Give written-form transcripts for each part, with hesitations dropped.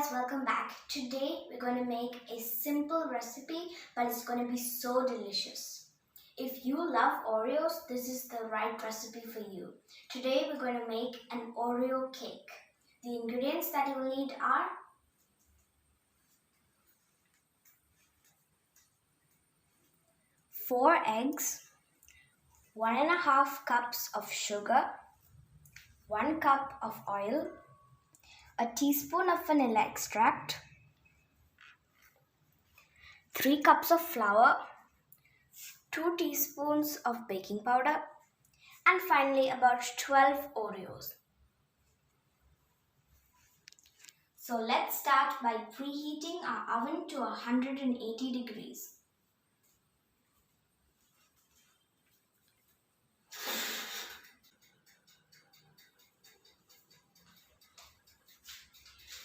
guys, welcome back. Today we're going to make a simple recipe, but it's going to be so delicious. If you love Oreos, this is the right recipe for you. Today we're going to make an Oreo cake. The ingredients that you will need are 4 eggs, 1.5 cups of sugar, 1 cup of oil, a teaspoon of vanilla extract, 3 cups of flour, 2 teaspoons of baking powder, and finally about 12 Oreos. So let's start by preheating our oven to 180 degrees.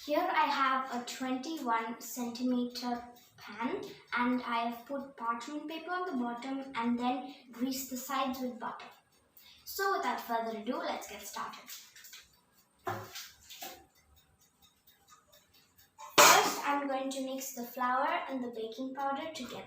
Here I have a 21 centimeter pan and I have put parchment paper on the bottom and then grease the sides with butter. So without further ado, let's get started. First, I'm going to mix the flour and the baking powder together.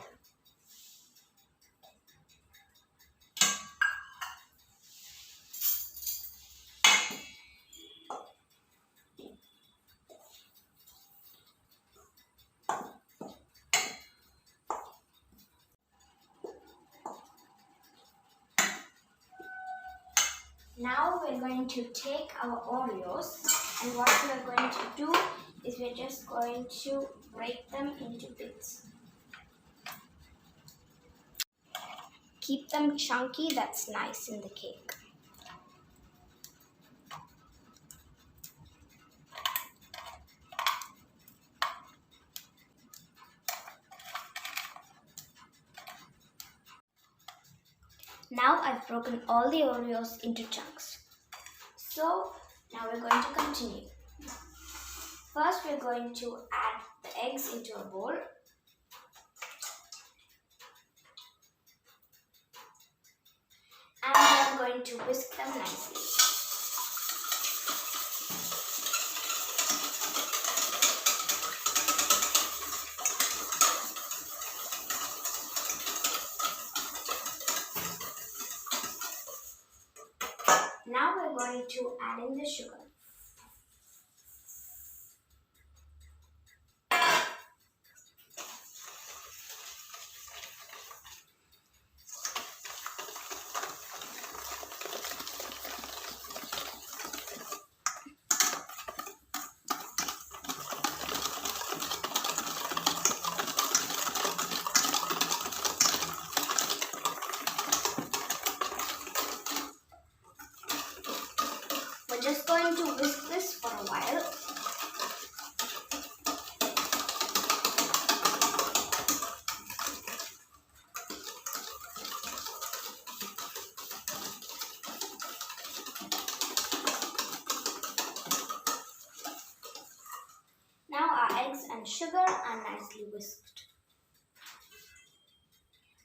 Now we're going to take our Oreos, and what we're going to do is we're just going to break them into bits. Keep them chunky, that's nice in the cake. Now I've broken all the Oreos into chunks. So now we're going to continue. First we're going to add the eggs into a bowl. And I'm going to whisk them nicely. Now we're going to add in the sugar. We're just going to whisk this for a while. Now our eggs and sugar are nicely whisked.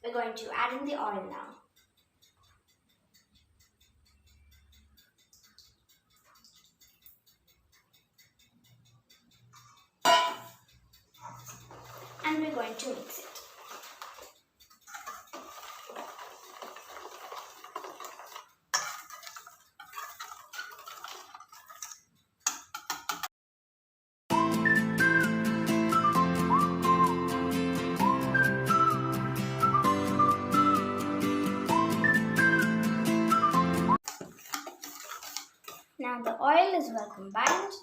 We're going to add in the oil now. And we're going to mix it. Now the oil is well combined.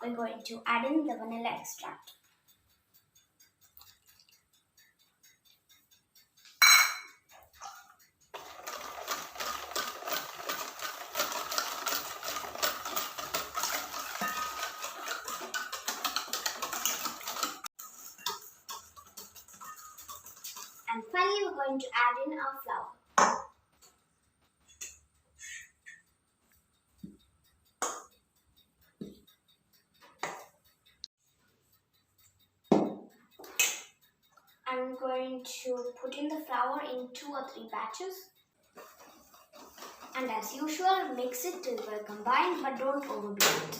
We're going to add in the vanilla extract. And finally, we're going to add in our flour. I'm going to put in the flour in 2 or 3 batches. And as usual, mix it till well combined, but don't overdo it.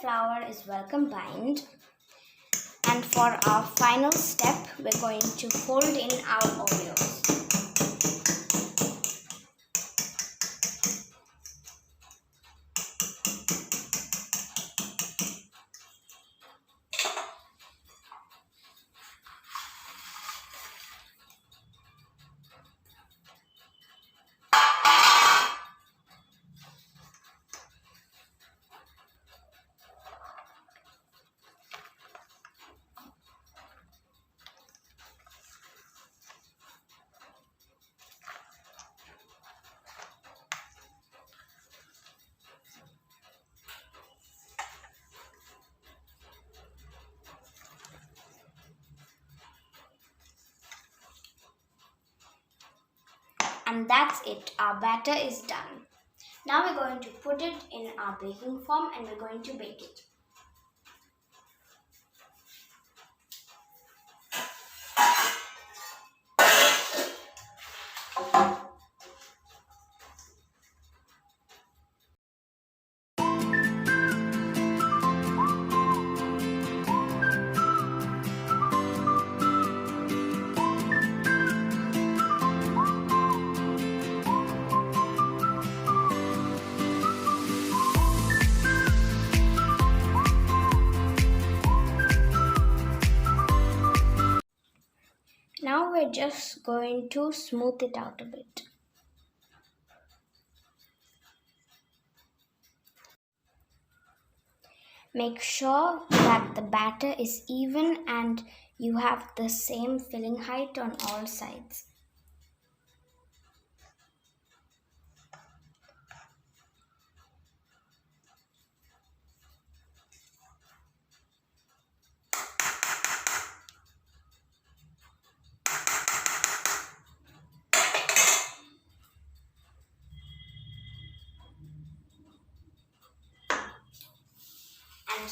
flour is well combined. And for our final step, we're going to fold in our Oreos. And that's it, our batter is done. Now we're going to put it in our baking form and we're going to bake it. Now we're just going to smooth it out a bit. Make sure that the batter is even and you have the same filling height on all sides.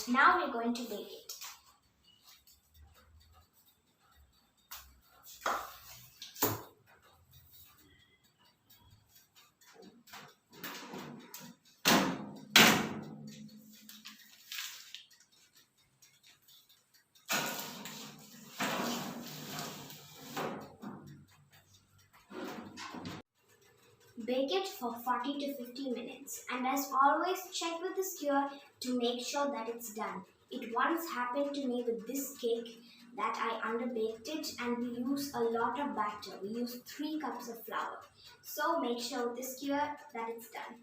And now we're going to bake it. Bake it for 40 to 50 minutes, and as always, check with the skewer to make sure that it's done. It once happened to me with this cake that I underbaked it, and we use a lot of batter. We use 3 cups of flour. So make sure with the skewer that it's done.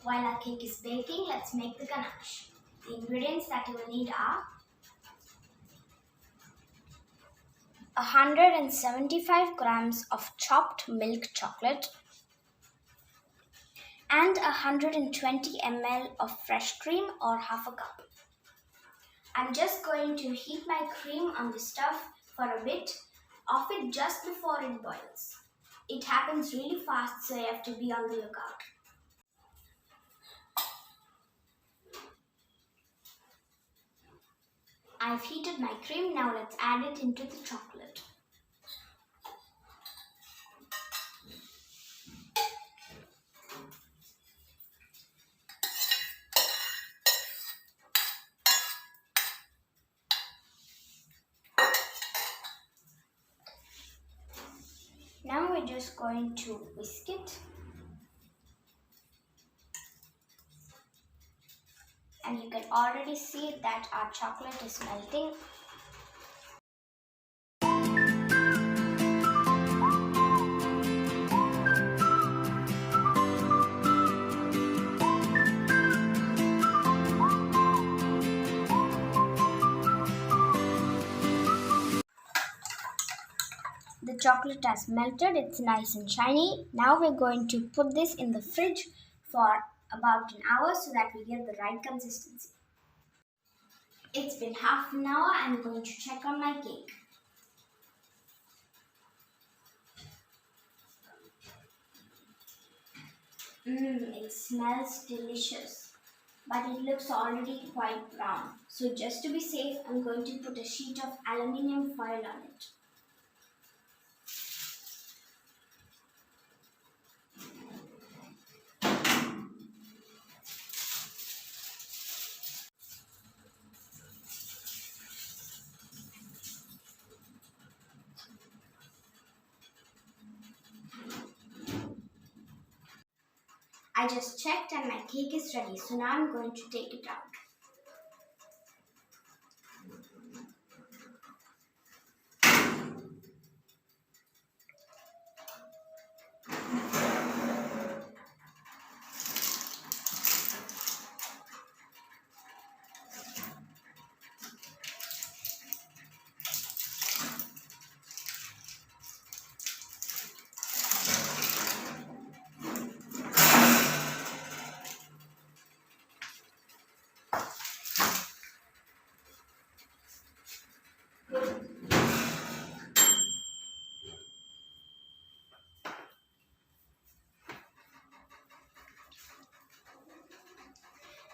While our cake is baking, let's make the ganache. The ingredients that you will need are 175 grams of chopped milk chocolate and 120 ml of fresh cream or half a cup. I'm just going to heat my cream on the stove for a bit, off it just before it boils. It happens really fast, so you have to be on the lookout. I've heated my cream, now let's add it into the chocolate. Now we're just going to whisk it. And you can already see that our chocolate is melting. The chocolate has melted, it's nice and shiny. Now we're going to put this in the fridge for about an hour so that we get the right consistency. It's been half an hour. I'm going to check on my cake. It smells delicious, but it looks already quite brown. So just to be safe, I'm going to put a sheet of aluminium foil on it. I just checked and my cake is ready. So now I'm going to take it out.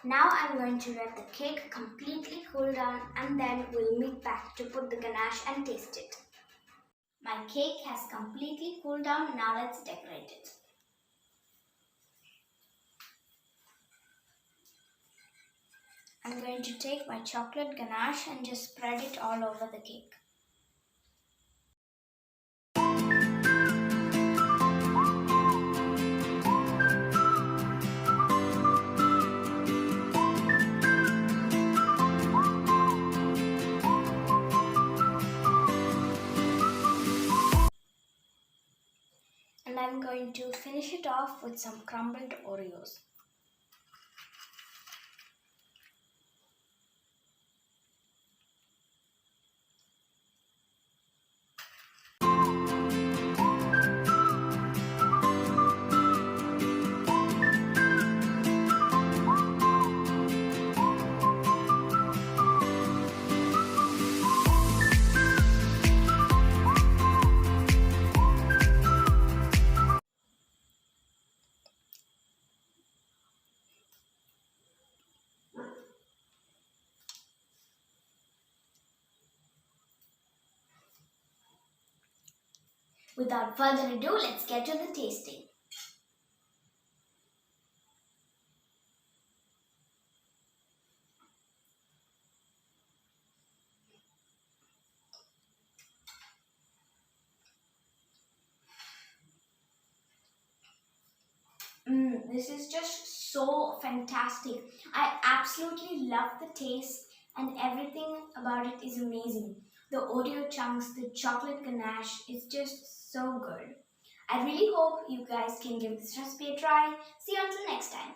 Now I'm going to let the cake completely cool down and then we'll meet back to put the ganache and taste it. My cake has completely cooled down. Now let's decorate it. I'm going to take my chocolate ganache and just spread it all over the cake. And I'm going to finish it off with some crumbled Oreos. Without further ado, let's get to the tasting. This is just so fantastic. I absolutely love the taste and everything about it is amazing. The Oreo chunks, the chocolate ganache is just so good. I really hope you guys can give this recipe a try. See you until next time.